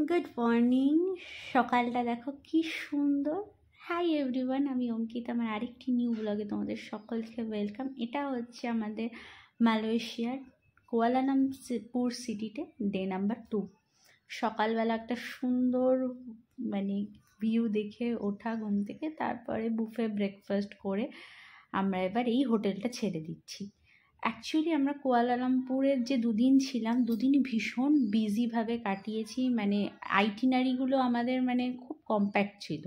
Good morning. সকালটা দেখো কি সুন্দর। হাই এভরিওয়ান, আমি অঙ্কিতা। আমার আরেকটি নিউ ব্লগে তোমাদের সকলকে ওয়েলকাম। এটা হচ্ছে আমাদের মালয়েশিয়ার কুয়ালালামপুর সিটিতে ডে নাম্বার 2। সকালবেলা একটা সুন্দর ভিউ দেখে ওঠা ঘুম থেকে, তারপরে বুফে ব্রেকফাস্ট করে আমরা এবার এই হোটেলটা ছেড়ে দিচ্ছি। অ্যাকচুয়ালি আমরা কুয়ালালামপুরের যে দুদিন ছিলাম, দুদিনই ভীষণ বিজিভাবে কাটিয়েছি। আইটিনারিগুলো আমাদের খুব কম্প্যাক্ট ছিল।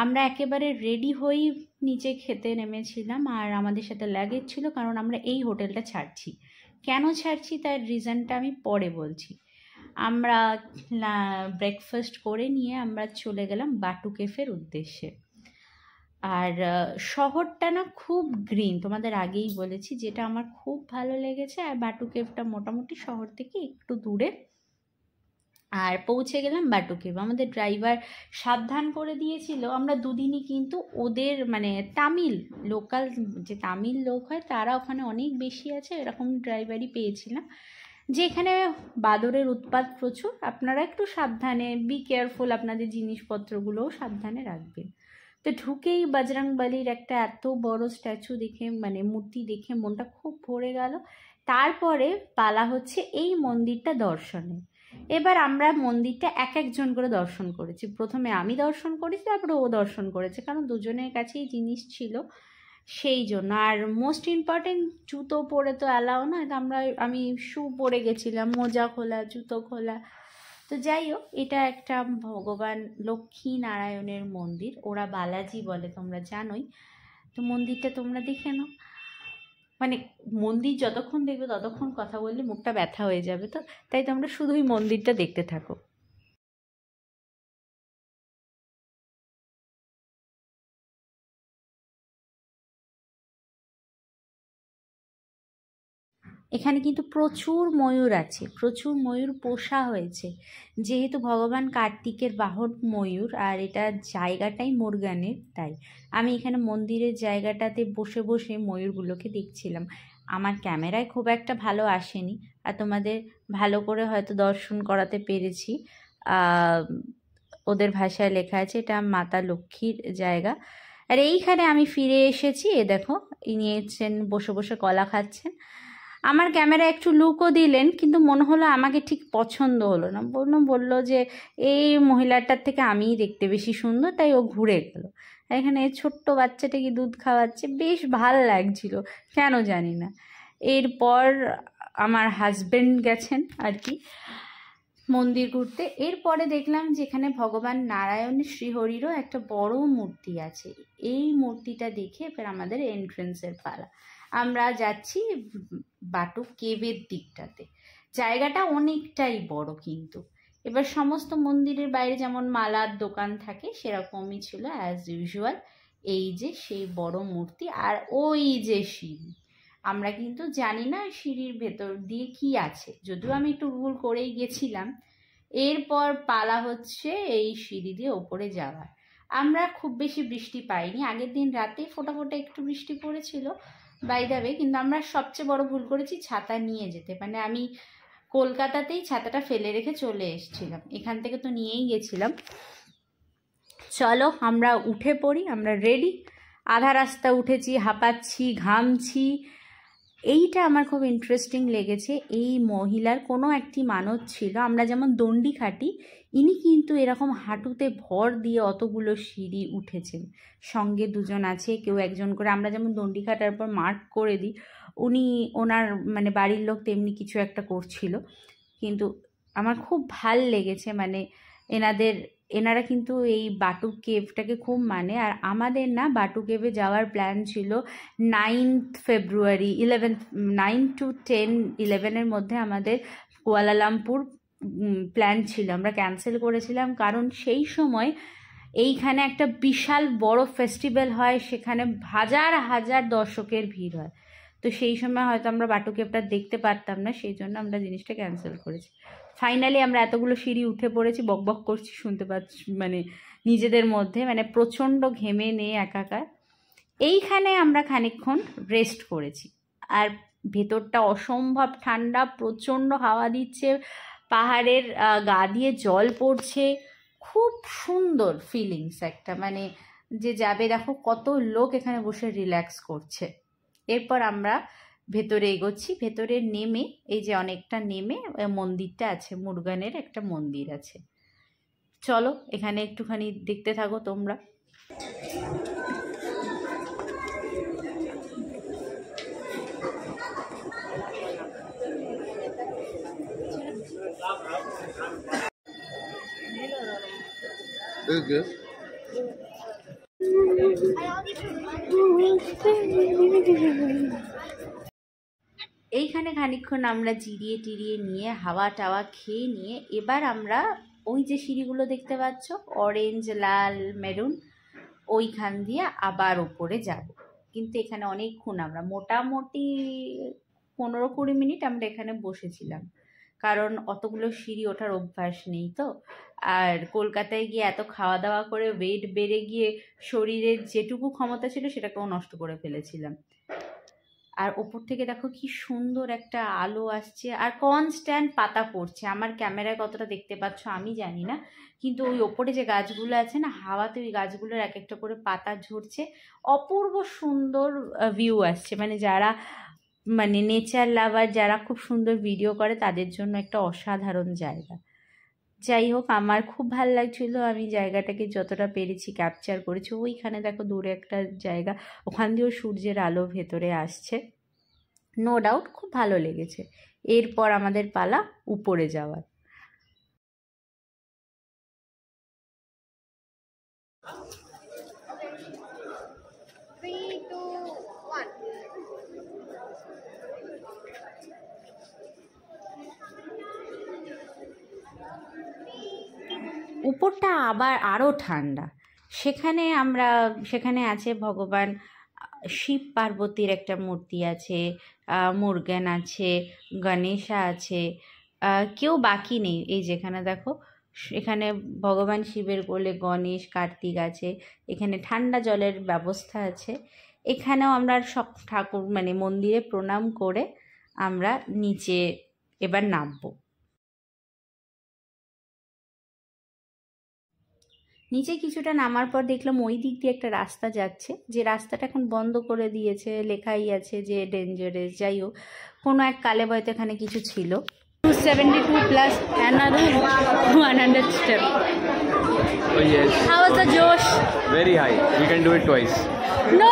আমরা একেবারে রেডি হয়েই নিচে খেতে নেমেছিলাম, আর আমাদের সাথে লাগেজ ছিল, কারণ আমরা এই হোটেলটা ছাড়ছি। কেন ছাড়ছি তার রিজনটা আমি পরে বলছি। আমরা ব্রেকফাস্ট করে নিয়ে আমরা চলে গেলাম বাটু কেফের উদ্দেশ্যে। আর শহরটা না খুব গ্রিন, তোমাদের আগেই বলেছি, যেটা আমার খুব ভালো লেগেছে। আর বাটু কেভটা মোটামুটি শহর থেকে একটু দূরে। আর পৌঁছে গেলাম বাটু কেভ। আমাদের ড্রাইভার সাবধান করে দিয়েছিল। আমরা দুদিনই কিন্তু ওদের তামিল লোকাল যে তামিল লোক হয় তারা ওখানে অনেক বেশি আছে, এরকম ড্রাইভারই পেয়েছিলাম। যে এখানে বাদরের উৎপাত প্রচুর, আপনারা একটু সাবধানে বি কেয়ারফুল, আপনাদের জিনিসপত্রগুলোও সাবধানে রাখবেন। তো ঢুকেই বজরংবলির একটা এত বড় স্ট্যাচু দেখে মূর্তি দেখে মনটা খুব ভরে গেল। তারপরে পালা হচ্ছে এই মন্দিরটা দর্শনে। এবার আমরা মন্দিরটা এক একজন করে দর্শন করেছি। প্রথমে আমি দর্শন করেছি, তারপরে ও দর্শন করেছে, কারণ দুজনের কাছেই জিনিস ছিল সেই জন্য। আর মোস্ট ইম্পর্টেন্ট, জুতো পরে তো অ্যালাও না, আমি শু পরে গেছিলাম, মোজা খোলা, জুতো খোলা। তো যাই হোক, এটা একটা ভগবান লক্ষ্মী নারায়ণের মন্দির, ওরা বালাজি বলে, তোমরা জানোই। তো মন্দিরটা তোমরা দেখে নাও। মন্দির যতক্ষণ দেখবে ততক্ষণ কথা বললে মুখটা ব্যথা হয়ে যাবে, তো তাই তোমরা শুধুই মন্দিরটা দেখতে থাকো। এখানে কিন্তু প্রচুর ময়ূর আছে, প্রচুর ময়ূর পোষা হয়েছে, যেহেতু ভগবান কার্তিকের বাহন ময়ূর, আর এটা জায়গাটাই মুরগানের, তাই আমি এখানে মন্দিরের জায়গাটাতে বসে বসে ময়ূরগুলোকে দেখছিলাম। আমার ক্যামেরায় খুব একটা ভালো আসেনি, আর তোমাদের ভালো করে হয়তো দর্শন করাতে পেরেছি। ওদের ভাষায় লেখা আছে এটা মাতা লক্ষ্মীর জায়গা। আর এইখানে আমি ফিরে এসেছি। এ দেখো, ইনি এসেছেন, বসে বসে কলা খাচ্ছেন। আমার ক্যামেরা একটু লুকও দিলেন, কিন্তু মনে হলো আমাকে ঠিক পছন্দ হলো না। বললো যে এই মহিলাটার থেকে আমিই দেখতে বেশি সুন্দর, তাই ও ঘুরে গেল। এখানে ছোট্ট বাচ্চাটাকে দুধ খাওয়াচ্ছে, বেশ ভাল লাগছিল, কেন জানি না। এরপর আমার হাজবেন্ড গেছেন আর কি মন্দির ঘুরতে। এরপরে দেখলাম যে এখানে ভগবান নারায়ণ শ্রীহরিরও একটা বড় মূর্তি আছে। এই মূর্তিটা দেখে এবার আমাদের এন্ট্রেন্সের পালা। আমরা যাচ্ছি বাটু কেভের দিকটাতে। জায়গাটা অনেকটাই বড়, কিন্তু এবার সমস্ত মন্দিরের বাইরে যেমন মালার দোকান থাকে সেরকমই ছিল অ্যাজ ইউজুয়াল। এই যে সেই বড় মূর্তি, আর ওই যে সিঁড়ি। আমরা কিন্তু জানি না সিঁড়ির ভেতর দিয়ে কি আছে, যদিও আমি একটু ভুল করেই গেছিলাম। এরপর পালা হচ্ছে এই সিঁড়ি দিয়ে ওপরে যাওয়ার। আমরা খুব বেশি বৃষ্টি পাইনি, আগের দিন রাতে ফোটা ফোটা একটু বৃষ্টি পড়েছিল বাই দ্য ওয়ে। কিন্তু আমরা সবচেয়ে বড় ভুল করেছি ছাতা নিয়ে যেতে। আমি কলকাতাতেই ছাতাটা ফেলে রেখে চলে এসেছিলাম, এখান থেকে তো নিয়েই গেছিলাম। চলো আমরা উঠে পড়ি, আমরা রেডি। আধা রাস্তা উঠেছি, হাঁপাচ্ছি, ঘামছি। এইটা আমার খুব ইন্টারেস্টিং লেগেছে। এই মহিলার কোনো একটি মানত ছিল, আমরা যেমন দণ্ডি খাটি, ইনি কিন্তু এরকম হাঁটুতে ভর দিয়ে অতগুলো সিঁড়ি উঠেছেন। সঙ্গে দুজন আছে, কেউ একজন করে। আমরা যেমন দণ্ডি খাটার পর মার্ক করে দিই, উনি ওনার বাড়ির লোক তেমনি কিছু একটা করছিল। কিন্তু আমার খুব ভাল লেগেছে, এনারা কিন্তু এই বাটু কেভটাকে খুব আর আমাদের না বাটু কেভে যাওয়ার প্ল্যান ছিল 9th ফেব্রুয়ারি, 9 to 10, 11-এর মধ্যে আমাদের কুয়ালালামপুর প্ল্যান ছিল। আমরা ক্যান্সেল করেছিলাম, কারণ সেই সময় এইখানে একটা বিশাল বড় ফেস্টিভ্যাল হয়, সেখানে হাজার হাজার দর্শকের ভিড় হয়। তো সেই সময় হয়তো আমরা বাটু কেভটা দেখতে পারতাম না, সেই জন্য আমরা জিনিসটা ক্যান্সেল করেছি। ফাইনালি আমরা এতগুলো সিঁড়ি উঠে পড়েছি, বক বক করছি, শুনতে পাচ্ছি নিজেদের মধ্যে, প্রচণ্ড ঘেমে নিয়ে একাকার। এইখানে আমরা খানিকক্ষণ রেস্ট করেছি। আর ভেতরটা অসম্ভব ঠান্ডা, প্রচণ্ড হাওয়া দিচ্ছে, পাহাড়ের গা দিয়ে জল পড়ছে, খুব সুন্দর ফিলিংস একটা, মানে যে যাবে দেখো কত লোক এখানে বসে রিল্যাক্স করছে। এরপর আমরা ভেতরে এগোচ্ছি। ভেতরে নেমে এই যে অনেকটা নেমে মন্দিরটা আছে, মুরগানের একটা মন্দির আছে। চলো এখানে একটুখানি দেখতে থাকো তোমরা। এইখানে খানিকক্ষণ আমরা জিরিয়ে টিরিয়ে নিয়ে হাওয়া টাওয়া খেয়ে নিয়ে এবার আমরা ওই যে সিঁড়িগুলো দেখতে পাচ্ছ অরেঞ্জ, লাল, মেরুন, ওইখান দিয়ে আবার ওপরে যাব। কিন্তু এখানে অনেকক্ষণ আমরা মোটামুটি 15-20 মিনিট আমরা এখানে বসেছিলাম, কারণ অতগুলো সিঁড়ি ওঠার অভ্যাস নেই তো। আর কলকাতায় গিয়ে এত খাওয়া দাওয়া করে ওয়েট বেড়ে গিয়ে শরীরের যেটুকু ক্ষমতা ছিল সেটাকেও নষ্ট করে ফেলেছিলাম। আর ওপর থেকে দেখো কি সুন্দর একটা আলো আসছে, আর কনস্ট্যান্ট পাতা পড়ছে। আমার ক্যামেরায় কতটা দেখতে পাচ্ছ আমি জানি না, কিন্তু ওই ওপরে যে গাছগুলো আছে না, হাওয়াতে ওই গাছগুলোর এক একটা করে পাতা ঝরছে, অপূর্ব সুন্দর ভিউ আসছে। মানে যারা মানে নেচার লাভার, যারা খুব সুন্দর ভিডিও করে তাদের জন্য একটা অসাধারণ জায়গা। যাই হোক, আমার খুব ভালো লাগছিল, আমি জায়গাটাকে যতটা পেরেছি ক্যাপচার করেছি। ওইখানে দেখো দূরে একটা জায়গা, ওখান দিয়েও সূর্যের আলো ভেতরে আসছে, নো ডাউট খুব ভালো লেগেছে। এরপর আমাদের পালা উপরে যাওয়ার। উপরটা আবার আরও ঠান্ডা। সেখানে আছে ভগবান শিব পার্বতীর একটা মূর্তি আছে, মুরগান আছে, গণেশা আছে, কেউ বাকি নেই। এই যেখানে দেখো, এখানে ভগবান শিবের কোলে গণেশ, কার্তিক আছে। এখানে ঠান্ডা জলের ব্যবস্থা আছে। এখানেও আমরা সব ঠাকুর মানে মন্দিরে প্রণাম করে আমরা নিচে এবার নামবো। নিচে কিছুটা নামার পর দেখলাম ওই দিক দিয়ে একটা রাস্তা যাচ্ছে, যে রাস্তাটা এখন বন্ধ করে দিয়েছে, লেখাই আছে যে ডেঞ্জারাস। যাই হোক, কোনো এক কালে বয়তে এখানে কিছু ছিল। 272 plus another 100 step. Oh yes. How was the Josh? Very high. We can do it twice. No.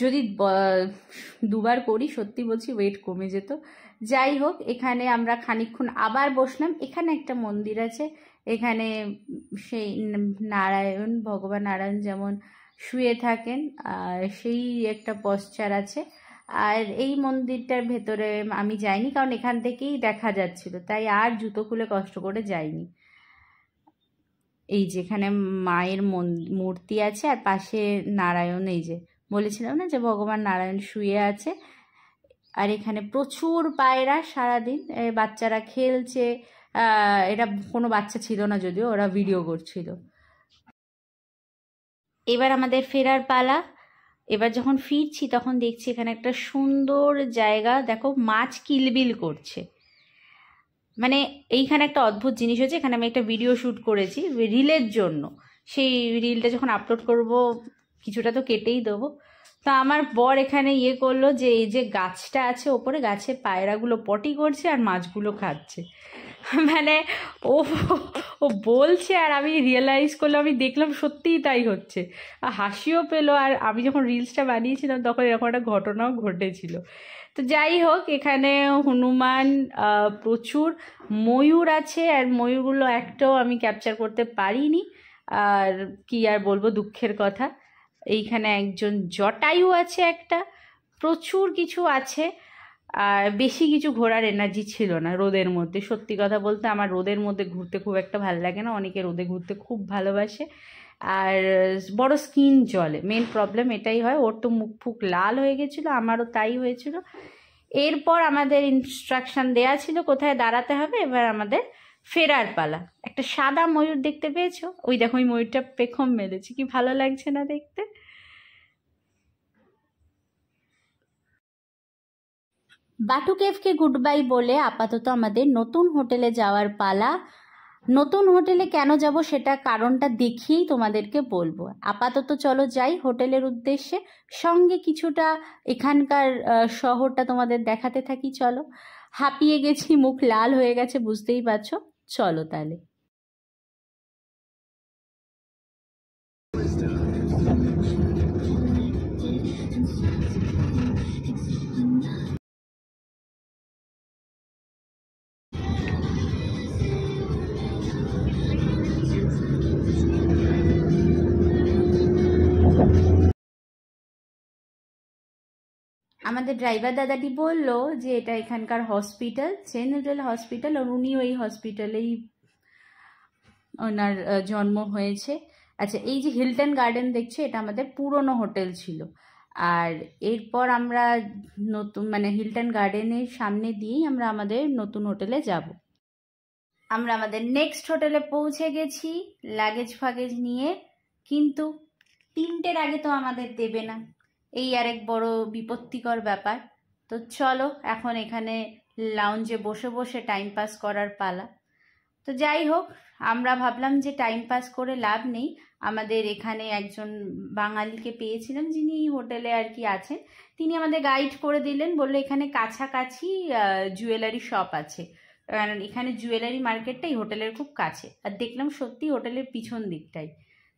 যদি দুবার করি সত্যি বলছি ওয়েট কমে যেত। যাই হোক, এখানে আমরা খানিকক্ষণ আবার বসলাম। এখানে একটা মন্দির আছে, এখানে সেই নারায়ণ, ভগবান নারায়ণ যেমন শুয়ে থাকেন সেই একটা পশ্চার আছে। আর এই মন্দিরটার ভেতরে আমি যাইনি, কারণ এখান থেকেই দেখা যাচ্ছিল, তাই আর জুতো খুলে কষ্ট করে যাইনি। এই যেখানে মায়ের মূর্তি আছে আর পাশে নারায়ণ, এই যে বলেছিলাম না যে ভগবান নারায়ণ শুয়ে আছে। আর এখানে প্রচুর পায়রা, সারাদিন বাচ্চারা খেলছে। এটা কোনো বাচ্চা ছিল না যদিও, ওরা ভিডিও করছিল। এবার আমাদের ফেরার পালা। এবার যখন ফিরছি তখন দেখছি এখানে একটা সুন্দর জায়গা, দেখো মাছ কিলবিল করছে। মানে এইখানে একটা অদ্ভুত জিনিস হচ্ছে, এখানে আমি একটা ভিডিও শ্যুট করেছি রিলের জন্য। সেই রিলটা যখন আপলোড করব কিছুটা তো কেটেই দেবো। তো আমার বর এখানে করলো যে এই যে গাছটা আছে ওপরে, গাছে পায়রাগুলো পটি করছে আর মাছগুলো খাচ্ছে। মানে ও ও বলছে আর আমি রিয়েলাইজ করলাম, আমি দেখলাম সত্যিই তাই হচ্ছে। হাসিও পেলো। আর আমি যখন রিলসটা বানিয়েছিলাম তখন এরকম একটা ঘটনাও ঘটেছিল। তো যাই হোক, এখানে হনুমান, প্রচুর ময়ূর আছে, আর ময়ূরগুলো একটাও আমি ক্যাপচার করতে পারিনি। আর কি আর বলবো, দুঃখের কথা। এইখানে একজন জটায়ু আছে একটা, প্রচুর কিছু আছে। আর বেশি কিছু ঘোরার এনার্জি ছিল না রোদের মধ্যে। সত্যি কথা বলতে আমার রোদের মধ্যে ঘুরতে খুব একটা ভালো লাগে না, অনেকে রোদে ঘুরতে খুব ভালোবাসে। আর বড় স্কিন জ্বলে, মেন প্রবলেম এটাই হয়। ওর তো মুখ ফুক লাল হয়ে গেছিলো, আমারও তাই হয়েছিল। এরপর আমাদের ইনস্ট্রাকশন দেয়া ছিল কোথায় দাঁড়াতে হবে। এবার আমাদের ফেরার পালা। একটা সাদা ময়ূর দেখতে পেয়েছো? ওই দেখো, ওই ময়ূরটা পেখম মেলেছে, কি ভালো লাগছে না দেখতে? বাটু কেভকে গুড বাই বলে আপাতত আমাদের নতুন হোটেলে যাওয়ার পালা। নতুন হোটেলে কেন যাব সেটা কারণটা দেখিয়েই তোমাদেরকে বলবো। আপাতত চলো যাই হোটেলের উদ্দেশ্যে, সঙ্গে কিছুটা এখানকার শহরটা তোমাদের দেখাতে থাকি। চলো, হাঁপিয়ে গেছি, মুখ লাল হয়ে গেছে, বুঝতেই পারছো। চলো তাহলে। আমাদের ড্রাইভার দাদাটি বলল যে এটা এখানকার হসপিটাল, জেনারেল হসপিটাল, আর উনিও এই হসপিটালেই ওনার জন্ম হয়েছে। আচ্ছা, এই যে হিলটন গার্ডেন দেখছো, এটা আমাদের পুরনো হোটেল ছিল। আর এরপর আমরা নতুন মানে হিলটন গার্ডেনের সামনে দিয়েই আমরা আমাদের নতুন হোটেলে যাব। আমরা আমাদের নেক্সট হোটেলে পৌঁছে গেছি লাগেজ ফাগেজ নিয়ে, কিন্তু 3টের আগে তো আমাদের দেবে না, এই আরেক বড় বিপত্তিকর ব্যাপার। তো চলো এখন এখানে লাউঞ্জে বসে বসে টাইম পাস করার পালা। তো যাই হোক, আমরা ভাবলাম যে টাইম পাস করে লাভ নেই, আমাদের এখানে একজন বাঙালিকে পেয়েছিলাম যিনি হোটেলে আর কি আছেন, তিনি আমাদের গাইড করে দিলেন, বললো এখানে কাছাকাছি জুয়েলারি শপ আছে, কারণ এখানে জুয়েলারি মার্কেটটা এই হোটেলের খুব কাছে। আর দেখলাম সত্যি হোটেলের পিছন দিকটাই।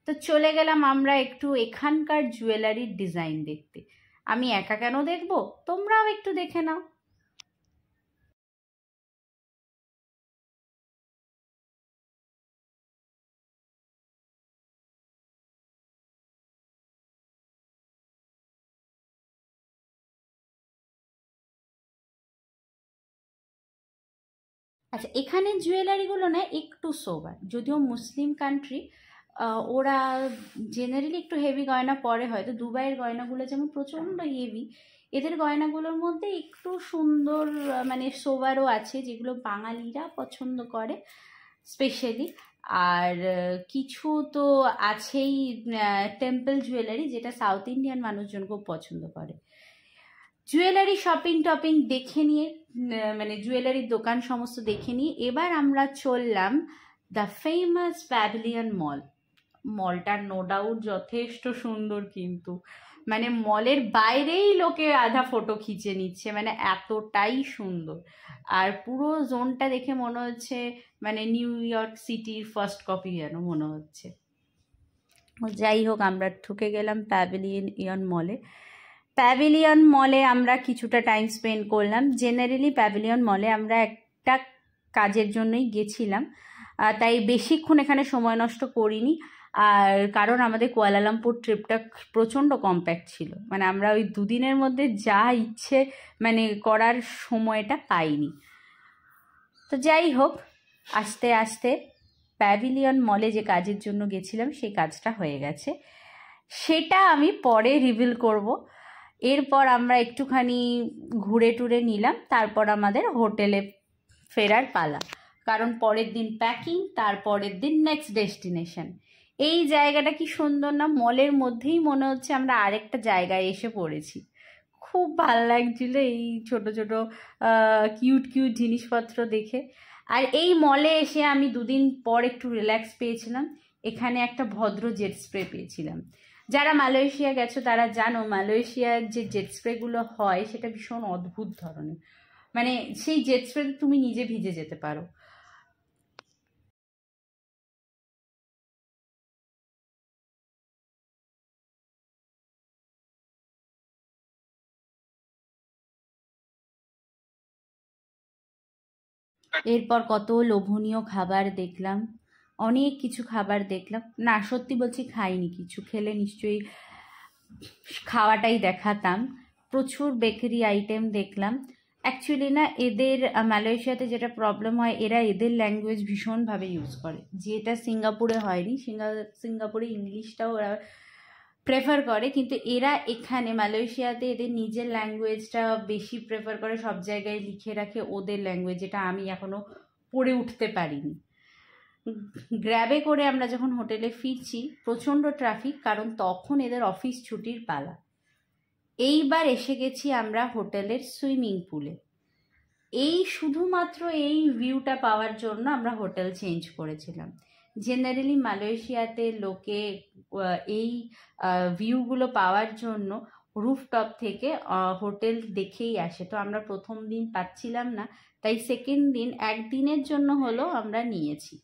তো চলে গেলাম আমরা একটু এখানকার জুয়েলারির ডিজাইন দেখতে। আমি একা কেন দেখবো, তোমরাও একটু দেখে নাও। আচ্ছা, এখানে জুয়েলারিগুলো না একটু সোবার, যদিও মুসলিম কান্ট্রি, ওরা জেনারেলি একটু হেভি গয়না পরে, হয়তো দুবাইয়ের গয়নাগুলো যেমন প্রচণ্ড হেভি, এদের গয়নাগুলোর মধ্যে একটু সুন্দর মানে সোবারও আছে, যেগুলো বাঙালিরা পছন্দ করে স্পেশালি। আর কিছু তো আছেই টেম্পল জুয়েলারি, যেটা সাউথ ইন্ডিয়ান মানুষজন খুব পছন্দ করে। জুয়েলারি শপিং টপিং দেখে নিয়ে মানে জুয়েলারির দোকান সমস্ত দেখে নিয়ে এবার আমরা চললাম দ্য ফেমাস প্যাভিলিয়ন মল। মলটা নো ডাউট যথেষ্ট সুন্দর, কিন্তু মানে মলের বাইরেই লোকে আধা ফটো খিচে নিচ্ছে, মানে এতটাই সুন্দর। আর পুরো জোনটা দেখে মনে হচ্ছে মানে নিউ ইয়র্ক সিটির ফার্স্ট কপি যেন মনে হচ্ছে। যাই হোক, আমরা ঢুকে গেলাম প্যাভিলিয়ন মলে। প্যাভিলিয়ন মলে আমরা কিছুটা টাইম স্পেন্ড করলাম। জেনারেলি প্যাভিলিয়ন মলে আমরা একটা কাজের জন্যই গেছিলাম, তাই বেশিক্ষণ এখানে সময় নষ্ট করিনি। আর কারণ আমাদের কুয়ালালামপুর ট্রিপটা প্রচণ্ড কম্প্যাক্ট ছিল, মানে আমরা ওই 2 দিনের মধ্যে যা ইচ্ছে মানে করার সময়টা পাইনি। তো যাই হোক, আস্তে আস্তে প্যাভিলিয়ন মলে যে কাজের জন্য গেছিলাম সেই কাজটা হয়ে গেছে, সেটা আমি পরে রিভিল করব। এরপর আমরা একটুখানি ঘুরে টুরে নিলাম, তারপর আমাদের হোটেলে ফেরার পালা, কারণ পরের দিন প্যাকিং, তারপরের দিন নেক্সট ডেস্টিনেশন। এই জায়গাটা কি সুন্দর না, মলের মধ্যেই মনে হচ্ছে আমরা আরেকটা জায়গায় এসে পড়েছি। খুব ভাল লাগছিল এই ছোট ছোট কিউট কিউট জিনিসপত্র দেখে। আর এই মলে এসে আমি 2 দিন পর একটু রিল্যাক্স পেয়েছিলাম, এখানে একটা ভদ্র জেট স্প্রে পেয়েছিলাম। যারা মালয়েশিয়া গেছো তারা জানো মালয়েশিয়ার যে জেট স্প্রেগুলো হয় সেটা ভীষণ অদ্ভুত ধরনের, মানে সেই জেট স্প্রে তুমি নিজে ভিজে যেতে পারো। এরপর কত লোভনীয় খাবার দেখলাম, অনেক কিছু খাবার দেখলাম। না সত্যি বলছি খাইনি কিছু, খেলে নিশ্চয়ই খাওয়াটাই দেখাতাম। প্রচুর বেকারি আইটেম দেখলাম। অ্যাকচুয়ালি না এদের মালয়েশিয়াতে যেটা প্রবলেম হয়, এরা এদের ল্যাঙ্গুয়েজ ভীষণভাবে ইউজ করে, যেটা সিঙ্গাপুরে হয়নি। সিঙ্গাপুরে ইংলিশটাও ওরা প্রেফার করে, কিন্তু এরা এখানে মালয়েশিয়াতে এদের নিজের ল্যাঙ্গুয়েজটা বেশি প্রেফার করে, সব জায়গায় লিখে রাখে ওদের ল্যাঙ্গুয়েজ, যেটা আমি এখনও পড়ে উঠতে পারিনি। গ্র্যাবে করে আমরা যখন হোটেলে ফিরছি প্রচণ্ড ট্রাফিক, কারণ তখন এদের অফিস ছুটির পালা। এইবার এসে গেছি আমরা হোটেলের সুইমিং পুলে। এই শুধুমাত্র এই ভিউটা পাওয়ার জন্য আমরা হোটেল চেঞ্জ করেছিলাম। জেনারেলি মালয়েশিয়াতে লোকে এই ভিউগুলো পাওয়ার জন্য রুফটপ থেকে হোটেল দেখেই আসে। তো আমরা প্রথম দিন পাচ্ছিলাম না, তাই সেকেন্ড দিন একদিনের জন্য হলেও আমরা নিয়েছি।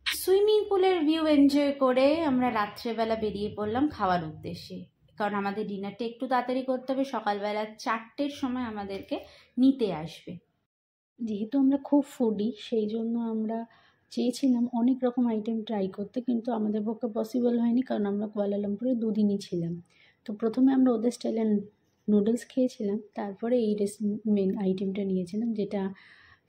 সুইমিং পুলের ভিউ এনজয় করে আমরা রাত্রেবেলা বেরিয়ে পড়লাম খাওয়ার উদ্দেশ্যে, কারণ আমাদের ডিনারটা একটু তাড়াতাড়ি করতে হবে, সকালবেলা 4টের সময় আমাদেরকে নিতে আসবে। যেহেতু আমরা খুব ফুডি, সেই জন্য আমরা চেয়েছিলাম অনেক রকম আইটেম ট্রাই করতে, কিন্তু আমাদের পক্ষে পসিবল হয়নি, কারণ আমরা কুয়ালালামপুরে 2 দিনই ছিলাম। তো প্রথমে আমরা ওদের স্টাইলে নুডলস খেয়েছিলাম, তারপরে এই মেন আইটেমটা নিয়েছিলাম, যেটা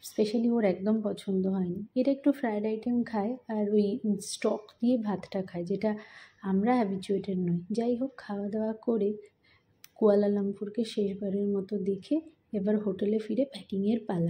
স্পেশালি ওর একদম পছন্দ হয়নি। এটা একটু ফ্রায়েড আইটেম খায় আর ওই স্টক দিয়ে ভাতটা খায়, যেটা আমরা হ্যাবিচুয়েটেড নই। যাই হোক, খাওয়া দাওয়া করে কুয়ালালামপুরকে শেষবারের মতো দেখে এবার হোটেলে ফিরে প্যাকিংয়ের পালা।